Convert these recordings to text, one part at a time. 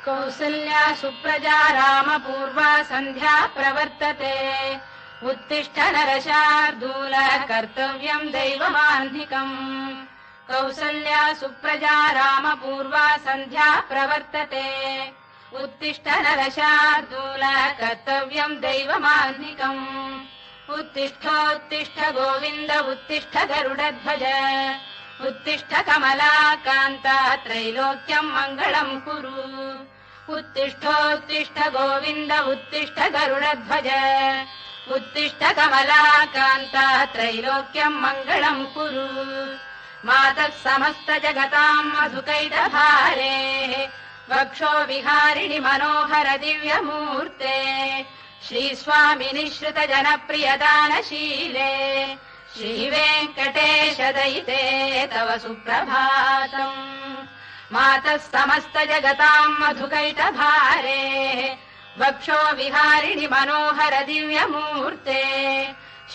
कौसल्या सुप्रजा रामपूर्वा सन्ध्या प्रवर्तते उत्तिष्ठ नरशार्दूल कर्तव्यम् दैवमाह्निकम् कौसल्या सुप्रजा रामपूर्वा सन्ध्या प्रवर्तते उत्तिष्ठ नरशार्दूल कर्तव्यम् दैवमाह्निकम् उत्तिष्ठोत्तिष्ठ गोविन्द उत्तिष्ठ गरुडध्वज उत्तिष्ठ कमलाकान्ता त्रैलोक्यम् मङ्गलम् कुरु उत्तिष्ठोत्तिष्ठ गोविन्द उत्तिष्ठ गरुडध्वज उत्तिष्ठ कमलाकान्ता त्रैलोक्यम् मङ्गलम् कुरु मातः समस्त जगताम् मधुकैटभारेः वक्षो विहारिणि मनोहर दिव्यमूर्ते श्रीस्वामिनि श्रुत जनप्रियदानशीले श्रीवेङ्कटेश दयिते तव सुप्रभातम् मातः समस्त जगताम् मधुकैटभारेः वक्षो विहारिणि मनोहर दिव्यमूर्ते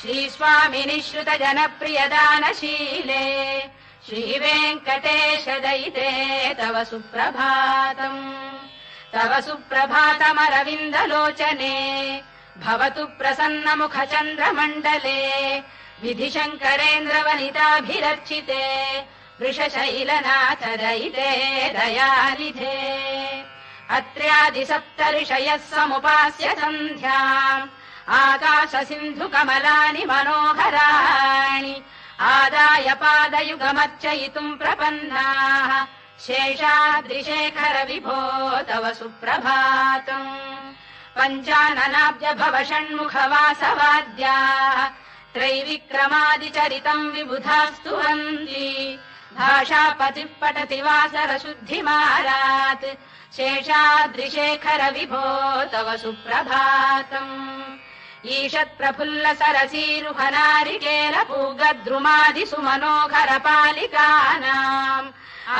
श्रीस्वामिनि श्रुत जनप्रियदानशीले श्रीवेङ्कटेश दयिते तव सुप्रभातम् तव सुप्रभातमरविन्दलोचने भवतु प्रसन्नमुख चन्द्रमण्डले विधिशङ्करेन्द्रवनिताभिरर्चिते वृषशैलनाथ दयिते दयानिधे अत्र्यादिसप्तऋषयः समुपास्य सन्ध्याम् आकाश सिन्धु कमलानि मनोहराणि आदाय पादयुगमर्चयितुम् प्रपन्नाः शेषाद्रिशेखर विभो तव सुप्रभातम् पञ्चाननाब्ज भव षण्मुख वासवाद्याः त्रैविक्रमादिचरितम् विबुधास्तुवन्ति भाषापतिः पठति वासर शुद्धिमारात् शेषाद्रिशेखर विभो तव सुप्रभातम् ईषत्प्रफुल्ल सरसीरुहनारिकेल पूगद्रुमादि सुमनोहर पालिकानाम्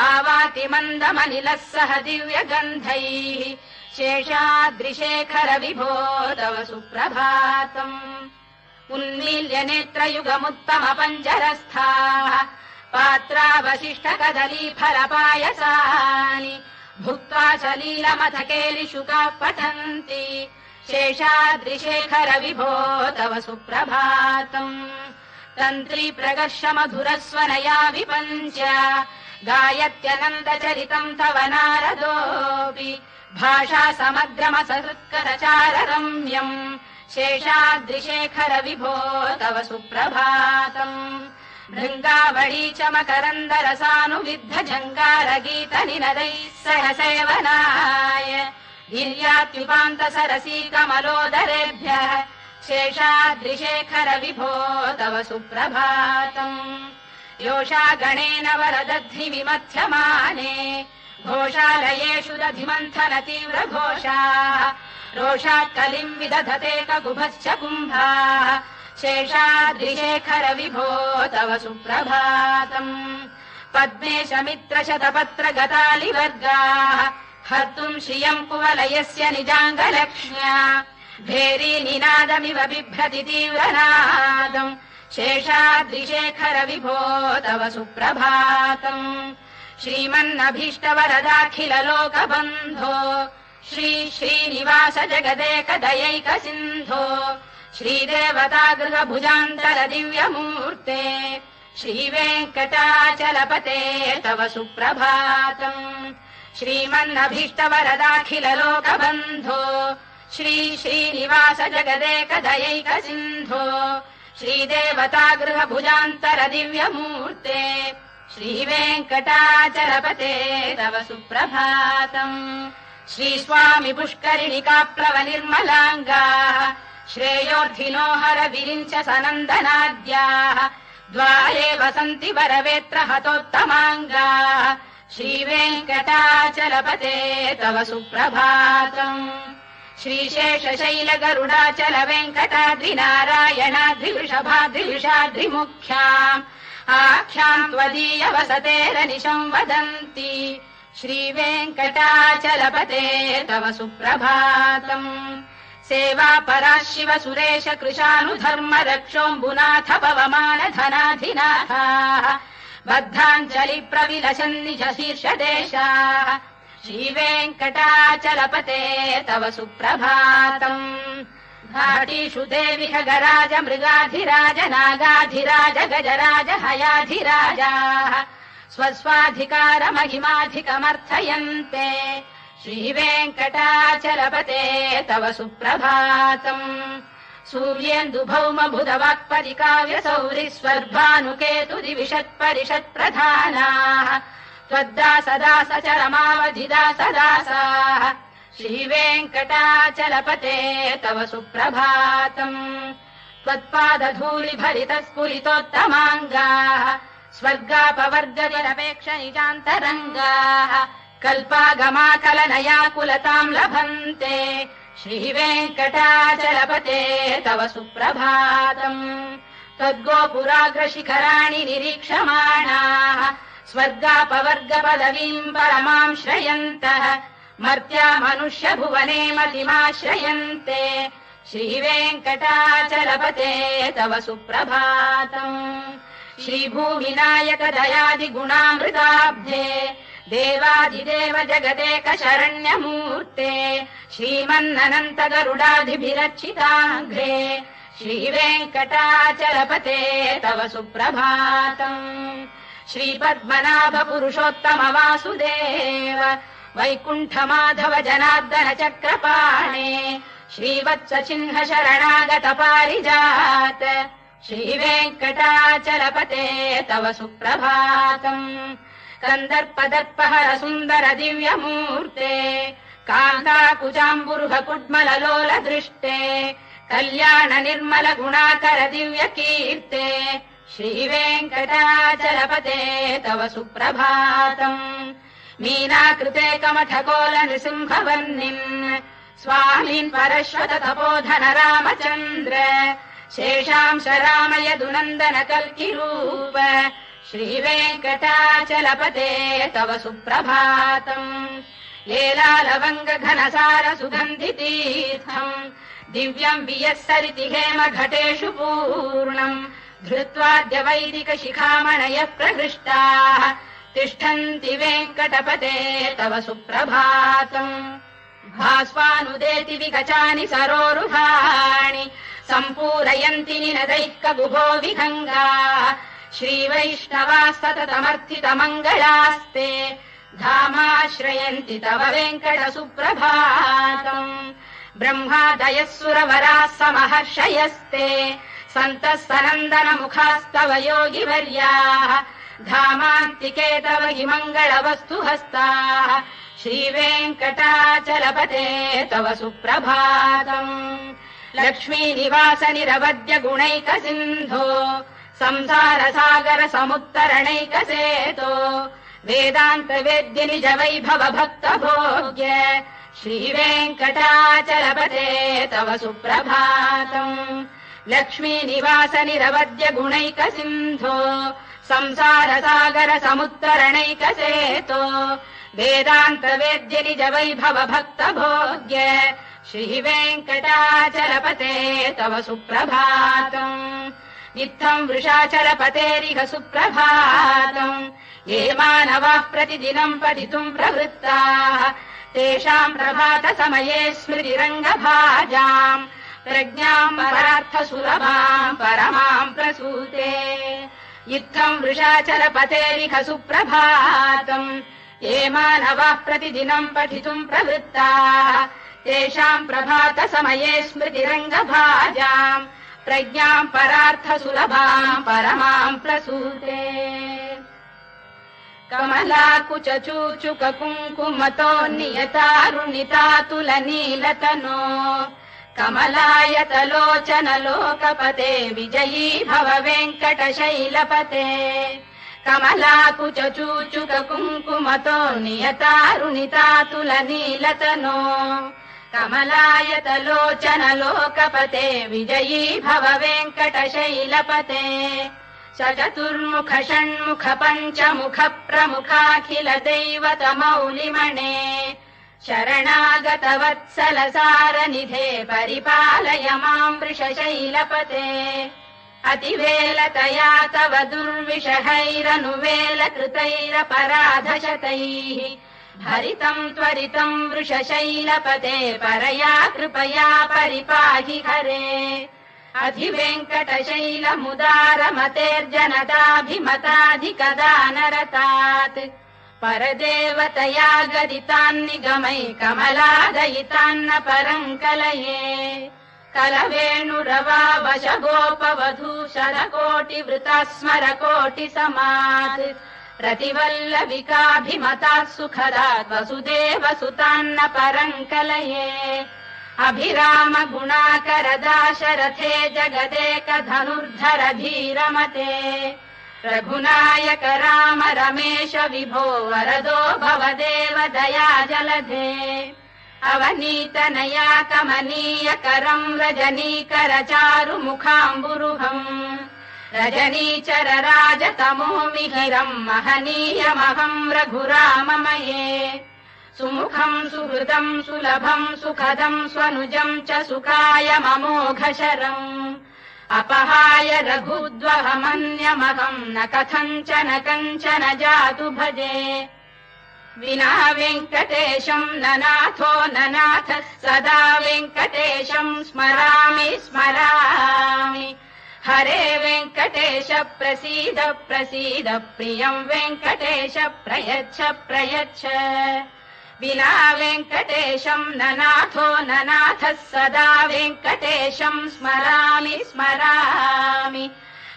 आवाति मन्दमनिलः सह दिव्यगन्धैः शेषाद्रिशेखर विभो तव सुप्रभातम् उन्मील्य नेत्रयुगमुत्तम पञ्जरस्थाः पात्रावशिष्ट कदली फलपायसानि भुक्त्वा सलीलमथकेलिशुकाः पठन्ति शेषाद्रिशेखर विभो तव सुप्रभातम् तन्त्री प्रगर्ष मधुरस्वनया विपञ्च गायत्यनन्दचरितम् तव नारदोऽपि भाषा समग्रमसहृत्करचार रम्यम् शेषाद्रिशेखर विभो तव सुप्रभातम् भृङ्गावळी च मकरन्दरसानुविद्ध जङ्गारगीत निनदैः सह सेवनाय गिर्यात्युपान्त सरसी कमलोदरेभ्यः शेषाद्रिशेखर विभो तव सुप्रभातम् योषा गणेन वरदध्नि विमथ्यमाने घोषालयेषु दधिमन्थन तीव्र घोषाः रोषात् कलिम् विदधते ककुभश्च कुम्भाः शेषाद्रिशेखर विभो तव सुप्रभातम् पद्मेश मित्र शतपत्र गतालिवर्गाः हर्तुम् श्रियम् कुवलयस्य निजाङ्गलक्ष्म्या भेरी निनादमिव बिभ्रति तीव्रनादम् शेषाद्रिशेखर विभो तव सुप्रभातम् श्रीमन्नभीष्टवरदाखिल लोकबन्धो श्री श्रीनिवास जगदेक दयैक सिन्धो श्रीदेवतागृह भुजान्तर दिव्यमूर्ते श्रीवेङ्कटाचलपते तव सुप्रभातम् श्रीमन्नभीष्टवरदाखिल लोकबन्धो श्री श्रीनिवास जगदेक दयैक सिन्धो श्रीदेवतागृह भुजान्तर दिव्यमूर्ते श्रीवेङ्कटाचलपते तव सुप्रभातम् श्रीस्वामि पुष्करिणिकाप्लव निर्मलाङ्गाः श्रेयोर्थिनो हर विरिञ्च सनन्दनाद्याः द्वारे वसन्ति वरवेत्र हतोत्तमाङ्गाः श्रीवेङ्कटाचलपते तव सुप्रभातम् श्रीशेषशैल गरुडाचल वेङ्कटाद्रिनारायणाद्रिवृषभाद्रिवृषाद्रिमुख्याम् आख्याम् त्वदीय वसतेरनिशम् वदन्ति श्रीवेङ्कटाचलपते तव सुप्रभातम् सेवा पराः शिव सुरेश कृशानुधर्म रक्षोऽम्बुनाथ पवमान धनाधिनाथाः बद्धाञ्जलि प्रविलसन्निज शीर्षदेशाः श्रीवेङ्कटाचलपते तव सुप्रभातम् घाटीषु देविह गराज मृगाधिराज नागाधिराज गजराज हयाधिराजाः स्वस्वाधिकारमहिमाधिकमर्थयन्ते श्रीवेङ्कटाचलपते तव सुप्रभातम् सूर्येन्दुभौम बुधवाक्परिकाव्यसौरि स्वर्भानुकेतुदिविषत्परिषत्प्रधानाः त्वद्दासदास चरमावधिदासदासाः श्रीवेङ्कटाचलपते तव सुप्रभातम् त्वत्पादधूलिभरितस्फुरितोत्तमाङ्गाः स्वर्गापवर्गनिरपेक्ष निजान्तरङ्गाः कल्पागमाकलनयाकुलताम् लभन्ते श्रीवेङ्कटाचलपते तव सुप्रभातम् त्वद्गोपुराग्रशिखराणि निरीक्षमाणाः स्वर्गापवर्गपदवीम् परमाम् श्रयन्तः मर्त्या मनुष्य भुवने मतिमाश्रयन्ते श्रीवेङ्कटाचलपते तव सुप्रभातम् श्रीभूविनायक दयादिगुणामृताब्धे देवादिदेव जगदेक शरण्यमूर्ते श्रीमन्ननन्त गरुडाधिभिरर्चिताघ्रे श्रीवेङ्कटाचलपते तव सुप्रभातम् श्रीपद्मनाभ पुरुषोत्तम वासुदेव वैकुण्ठ माधव जनार्दन चक्रपाणे श्रीवत्स चिह्न शरणागत पारिजात श्रीवेङ्कटाचलपते तव सुप्रभातम् कन्दर्पदर्पहर सुन्दर दिव्यमूर्ते कान्ताकुजाम्बुरुह कुड्मललोल दृष्टे कल्याण निर्मल गुणाकर दिव्य कीर्ते श्रीवेङ्कटाचलपते तव सुप्रभातम् मीनाकृते कमठकोल नृसिंहवर्णिन् स्वामीन् परश्वत तपोधन रामचन्द्र शेषांश रामयदुनन्दन कल्किरूप श्रीवेङ्कटाचलपते तव सुप्रभातम् येलालवङ्ग घनसार सुगन्धितीर्थम् दिव्यम् वियस्सरिति हेम घटेषु पूर्णम् धृत्वाद्य वैदिक शिखामणयः प्रहृष्टाः तिष्ठन्ति वेङ्कटपते तव सुप्रभातम् भास्वानुदेति विगचानि सरोरुहाणि सम्पूरयन्ति निनदैः कगुभो विहङ्गाः श्रीवैष्णवास्ततमर्थितमङ्गलास्ते धामाश्रयन्ति तव वेङ्कट सुप्रभातम् ब्रह्मादयः सुरवराः समहर्षयस्ते सन्तः सनन्दन मुखास्तव योगिवर्याः धामान्तिके तव हि मङ्गलवस्तु हस्ताः श्रीवेङ्कटाचलपते तव सुप्रभातम् लक्ष्मीनिवास निरवद्य गुणैक सिन्धो संसार सागर समुत्तरणैकसेतो वेदान्त वेद्य निज वैभव भक्त भोग्य श्रीवेङ्कटाचलपते तव सुप्रभातम् लक्ष्मीनिवास निरवद्य गुणैक सिन्धो संसार सागर समुत्तरणैकसेतो वेदान्त वेद्य निज वैभव भक्त भोग्य श्रीवेङ्कटाचलपते तव सुप्रभातम् इत्थम् वृषाचलपतेरिह सुप्रभातम् ये मानवाः प्रतिदिनम् पठितुम् प्रवृत्ताः तेषाम् प्रभात समये स्मृतिरङ्गभाजाम् प्रज्ञाम् परार्थसुलभाम् परमाम् प्रसूते इत्थम् वृषाचलपतेरिह सुप्रभातम् ये मानवाः प्रतिदिनम् पठितुम् प्रवृत्ताः तेषाम् प्रभात समये स्मृतिरङ्गभाजाम् प्रज्ञाम् परार्थसुलभाम् परमाम् प्रसूते कमलाकुचूचुक कुङ्कुमतो नियतारुणितातुलनीलतनो कमलायतलोचन लोकपते विजयी भव वेङ्कटशैलपते कमलाकुचूचुक कुङ्कुमतो नियतारुणितातुलनीलतनो कमलायतलोचन लोकपते विजयी भव वेङ्कटशैलपते चतुर्मुख षण्मुख पञ्चमुख प्रमुखाखिल दैवत मौलिमणे शरणागत वत्सल सारनिधे परिपालय माम् वृषशैलपते अतिवेलतया तव दुर्विषहैरनुवेलकृतैरपराधशतैः भरितम् त्वरितम् वृषशैलपते परया कृपया परिपाहि हरे अधिवेङ्कटशैलमुदारमतेर्जनताभिमताधिकदानरतात् परदेवतया गदितान्निगमै कमलादयितान्न परम् कलये कलवेणुरवावशगोपवधू शरकोटिवृता स्मरकोटिसमात् प्रतिवल्लविकाभिमतात् सुखदात् वसुदेवसुतान्न परम् कलये अभिराम गुणाकरदाशरथे जगदेकधनुर्धर धीरमते रघुनायक राम रमेश विभो वरदो भवदेव दया जलधे अवनीतनया कमनीयकरम् रजनीकर चारुमुखाम्बुरुहम् रजनीचर राजतमो मिहिरम् महनीयमहम् रघुराममये सुमुखम् सुहृदम् सुलभम् सुखदम् स्वनुजम् च सुखायममोघशरम् अपहाय रघुद्वहमन्यमहम् न कथञ्चन कञ्चन जातु भजे विना वेङ्कटेशम् ननाथो ननाथ सदा वेङ्कटेशम् स्मरामि स्मरामि हरे वेङ्कटेश प्रसीद प्रसीद प्रियम् वेङ्कटेश प्रयच्छ प्रयच्छ विना वेङ्कटेशम् ननाथो ननाथः सदा वेङ्कटेशम् स्मरामि स्मरामि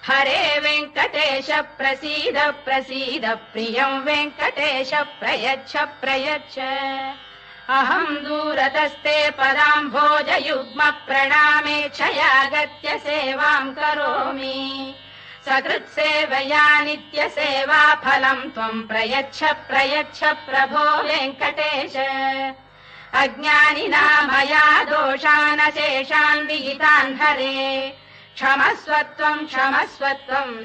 हरे वेङ्कटेश प्रसीद प्रसीद प्रियम् वेङ्कटेश प्रयच्छ प्रयच्छ अहम् दूरतस्ते पदाम्भोजयुग्म प्रणामेच्छयागत्य सेवाम् करोमि सकृत्सेवया नित्यसेवा फलम् त्वम् प्रयच्छ प्रयच्छ प्रभो वेङ्कटेश अज्ञानिना मया दोषानशेषान् विहितान् हरे क्षमस्वत्वम्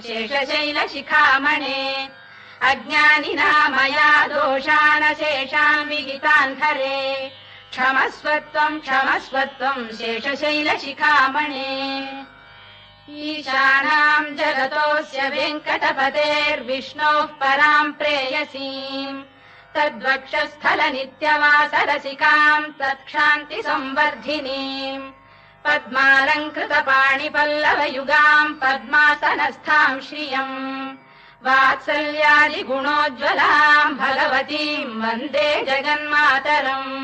शेषशैलशिखामणे अज्ञानिना मया दोषानशेषान् विहितान् हरे क्षमस्वत्वम् शेषशैलशिखामणे ईशानाम् जगतोऽस्य वेङ्कटपतेर्विष्णोः पराम् प्रेयसीम् तद्वक्षस्थल नित्यवासरसिकाम् तत्क्षान्ति संवर्धिनीम् पद्मालङ्कृतपाणिपल्लवयुगाम् पद्मासनस्थाम् श्रियम् वात्सल्यादिगुणोज्ज्वलाम् भगवतीम् वन्दे जगन्मातरम्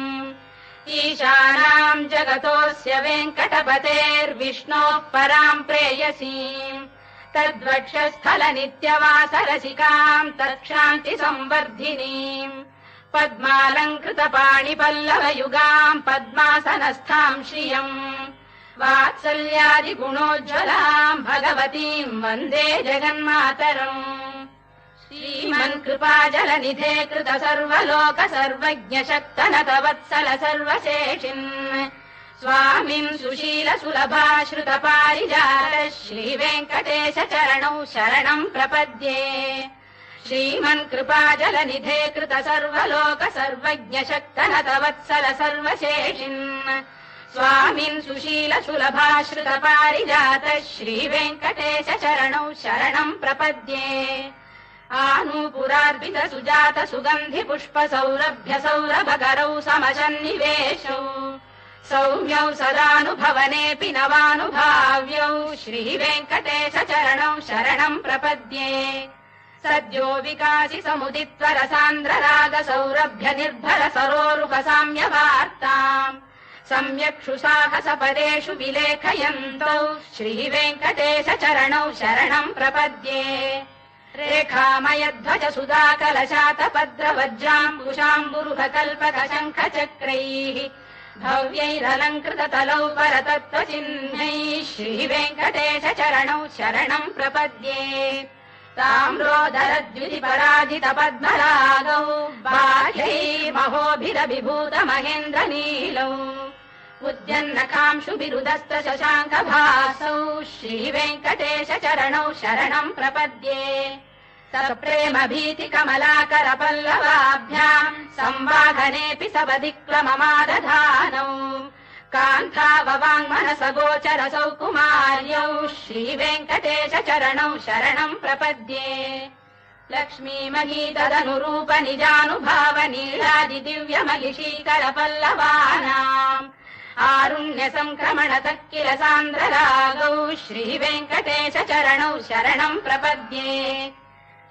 ईशानाम् जगतोऽस्य वेङ्कटपतेर्विष्णोः पराम् प्रेयसीम् तद्वक्षस्थल नित्यवासरसिकाम् तत्क्षान्ति संवर्धिनीम् पद्मालङ्कृतपाणिपल्लवयुगाम् पद्मासनस्थाम् श्रियम् वात्सल्यादिगुणोज्ज्वलाम् भगवतीम् वन्दे जगन्मातरम् श्रीमन्कृपाजलनिधे कृत सर्वलोक सर्वज्ञ शक्तनत वत्सल सर्वशेषिन् स्वामिन् सुशील सुलभाश्रित पारिजात श्रीवेङ्कटेश चरणौ शरणम् प्रपद्ये श्रीमन्कृपाजलनिधे कृत सर्वलोक सर्वज्ञ शक्तनत वत्सल सर्वशेषिन् स्वामिन् सुशील सुलभाश्रित पारिजात श्रीवेङ्कटेश चरणौ शरणम् प्रपद्ये आनूपुरार्पित सुजात सुगन्धि पुष्प सौरभ्य सौरभकरौ समशन्निवेशौ सौम्यौ सदानुभवनेऽपि नवानुभाव्यौ श्रीवेङ्कटेश चरणौ शरणम् प्रपद्ये सद्यो विकासि समुदित्व रसान्द्र राग सौरभ्य निर्भर सरोरुह साम्यवार्ताम् सम्यक्षु साहस पदेषु विलेखयन्तौ श्रीवेङ्कटेश चरणौ शरणम् प्रपद्ये रेखामयध्वज सुधाकलशातपद्रवज्राम्बुशाम्बुरुह कल्पक शङ्ख चक्रैः भव्यैरलङ्कृततलौ परतत्त्वचिह्नैः श्रीवेङ्कटेश चरणौ शरणम् प्रपद्ये ताम्रोदरद्युतिपराजित पद्मरागौ बाह्यैर्महोभिरभिभूत महेन्द्रनीलौ उद्यन्नकांशुभिरुदस्त शशाङ्कभासौ श्रीवेङ्कटेश चरणौ शरणम् प्रपद्ये सप्रेम भीति कमलाकर पल्लवाभ्याम् संवाहनेऽपि सवधिक्लममादधानौ कान्ताववाङ्मनसगोचरसौ कुमार्यौ श्रीवेङ्कटेश चरणौ शरणम् प्रपद्ये लक्ष्मीमही तदनुरूप निजानुभाव नीलादिदिव्यमहिषीकर पल्लवानाम् आरुण्य संक्रमणतः किल सान्द्ररागौ श्रीवेङ्कटेश चरणौ शरणम् प्रपद्ये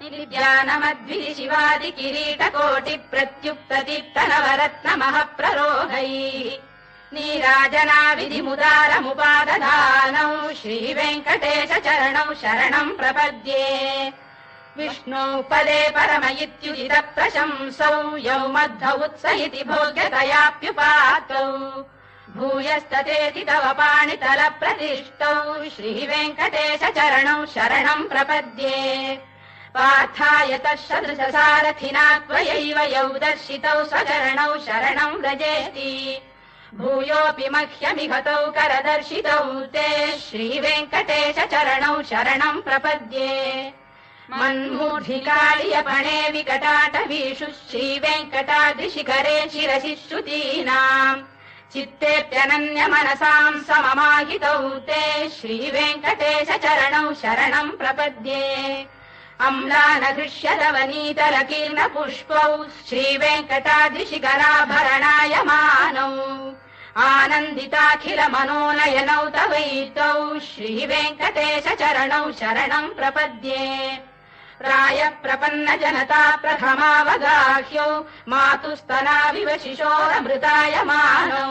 नित्यानमद्विधि शिवादि किरीटकोटि प्रत्युक्तदीप्त नवरत्नमः प्ररोहैः नीराजना विधिमुदारमुपादधानौ श्रीवेङ्कटेश चरणौ शरणम् प्रपद्ये विष्णौ पदे परम इत्युदित प्रशंसौ यौ मध्व उत्स इति भोग्यतयाप्युपातौ भूयस्ततेति तव पाणितल प्रतिष्ठौ श्रीवेङ्कटेश चरणौ शरणम् प्रपद्ये पार्थाय तत्सदृशसारथिना त्वयैव यौ दर्शितौ स्वचरणौ शरणम् व्रजेति भूयोऽपि मह्यमिहतौ करदर्शितौ ते श्रीवेङ्कटेश चरणौ शरणम् प्रपद्ये मन्मूर्धिकार्यपणे विकटाटवीषु श्रीवेङ्कटाद्रिशिखरे शिरसि श्रुतीनाम् चित्तेऽप्यनन्यमनसाम् सममाहितौ ते श्रीवेङ्कटेश चरणौ शरणम् प्रपद्ये अम्लानघृष्यलवनीतलकीर्णपुष्पौ श्रीवेङ्कटाद्रिशिखराभरणायमानौ आनन्दिताखिल मनोनयनौ तवैतौ श्रीवेङ्कटेश चरणौ शरणम् प्रपद्ये प्रायः प्रपन्न जनता प्रथमावगाह्यौ मातुस्तनाविव शिशोरमृतायमानौ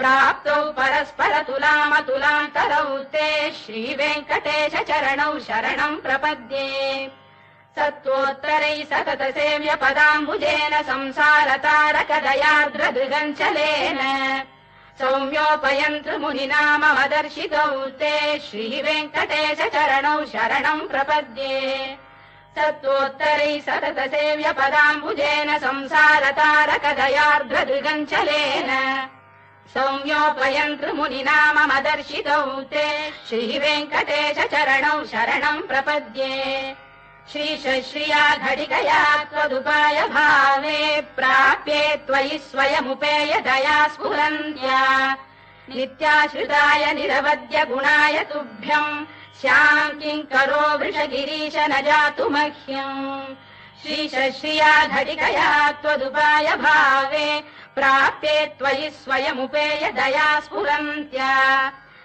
प्राप्तौ परस्पर तुलामतुलान्तरौ ते श्रीवेङ्कटेश चरणौ शरणम् प्रपद्ये सत्त्वोत्तरैः सतत सेव्य पदाम्बुजेन संसारतारकदयार्द्रदृगञ्चलेन सौम्योपयन्तृमुनिना मम दर्शितौ ते श्रीवेङ्कटेश चरणौ शरणम् प्रपद्ये सत्त्वोत्तरैः सतत सेव्य पदाम्बुजेन संसारतारकदयार्द्रदृगञ्चलेन सौम्योपयन्तृमुनिना मम दर्शितौ ते श्रीवेङ्कटेश चरणौ शरणम् प्रपद्ये श्रीशश्रिया घटिकया त्वदुपाय भावे प्राप्ये त्वयि स्वयमुपेय दया स्फुरन्त्या नित्याश्रिताय निरवद्य गुणाय तुभ्यम् स्याम् किङ्करो वृषगिरीश न जातु मह्यम् श्रीशश्रिया घटिकया त्वदुपाय भावे प्राप्ये त्वयि स्वयमुपेय दया स्फुरन्त्या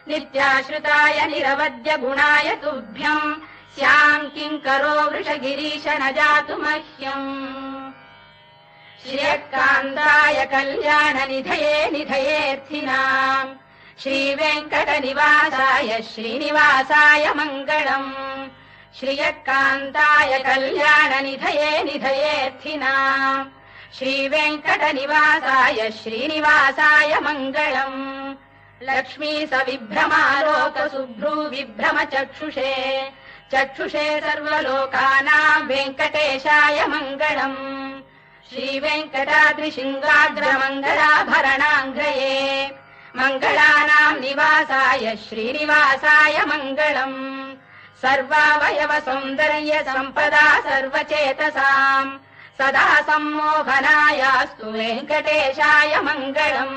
नित्याश्रिताय निरवद्य गुणाय तुभ्यम् स्याम् किङ्करो वृषगिरीश न जातु मह्यम् श्रियकान्ताय कल्याण निधये निधयेऽर्थिनाम् श्रीवेङ्कटनिवासाय श्रीनिवासाय मङ्गलम् श्रियकान्ताय कल्याण निधये निधयेऽर्थिनाम् श्रीवेङ्कटनिवासाय श्रीनिवासाय मङ्गलम् लक्ष्मी सविभ्रमालोक सुभ्रू विभ्रम चक्षुषे चक्षुषे सर्वलोकानाम् वेङ्कटेशाय मङ्गलम् श्रीवेङ्कटाद्रिशृङ्गाग्रमङ्गलाभरणाङ्ग्रये मङ्गलानाम् निवासाय श्रीनिवासाय मङ्गलम् सर्वावयव सौन्दर्य सम्पदा सर्वचेतसाम् सदा सम्मोहनायास्तु वेङ्कटेशाय मङ्गलम्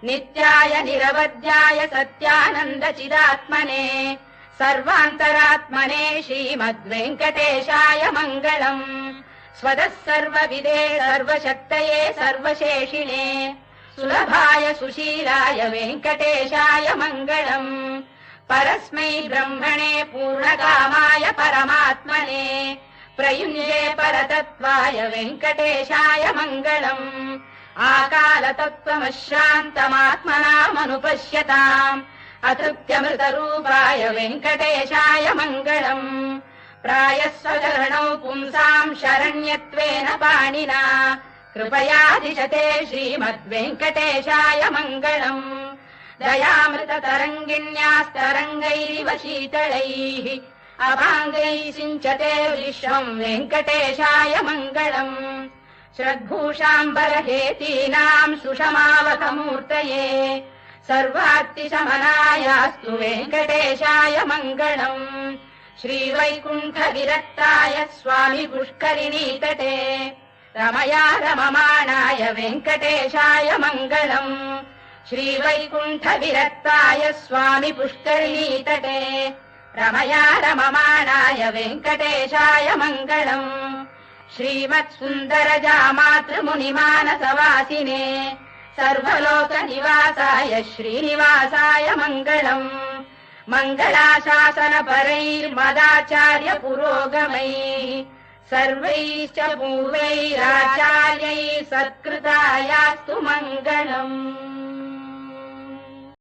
नित्याय निरवध्याय सत्यानन्द चिदात्मने सर्वान्तरात्मने श्रीमद्वेङ्कटेशाय मङ्गलम् स्वतः सर्वविदे सर्वशक्तये सर्वशेषिणे सुलभाय सुशीलाय वेङ्कटेशाय मङ्गलम् परस्मै ब्रह्मणे पूर्णकामाय परमात्मने प्रयुञ्जे परतत्त्वाय वेङ्कटेशाय मङ्गलम् आकालतत्त्वमश्रान्तमात्मनामनुपश्यताम् अतृप्त्यमृतरूपाय वेङ्कटेशाय मङ्गलम् प्रायः स्वचरणौ पुंसाम् शरण्यत्वेन पाणिना कृपयाधिशते श्रीमद्वेङ्कटेशाय मङ्गलम् दयामृततरङ्गिण्यास्तरङ्गैरिव शीतलैः अभाङ्गैः सिञ्चते विश्वम् वेङ्कटेशाय मङ्गलम् श्रद्भूषाम्बरहेतीनाम् सुषमावकमूर्तये सर्वार्तिशमनायास्तु वेङ्कटेशाय मङ्गलम् श्रीवैकुण्ठविरक्ताय स्वामि पुष्करिणीतटे रमया रममाणाय वेङ्कटेशाय मङ्गलम् श्रीवैकुण्ठविरक्ताय स्वामि पुष्करिणीतटे रमया रममाणाय वेङ्कटेशाय मङ्गलम् श्रीमत्सुन्दरजामातृमुनिमानसवासिने सर्वलोकनिवासाय श्रीनिवासाय मङ्गलम् मङ्गलाशासनपरैर्मदाचार्य पुरोगमैः सर्वैश्च पूर्वैराचार्यैः सत्कृतायास्तु मङ्गलम्।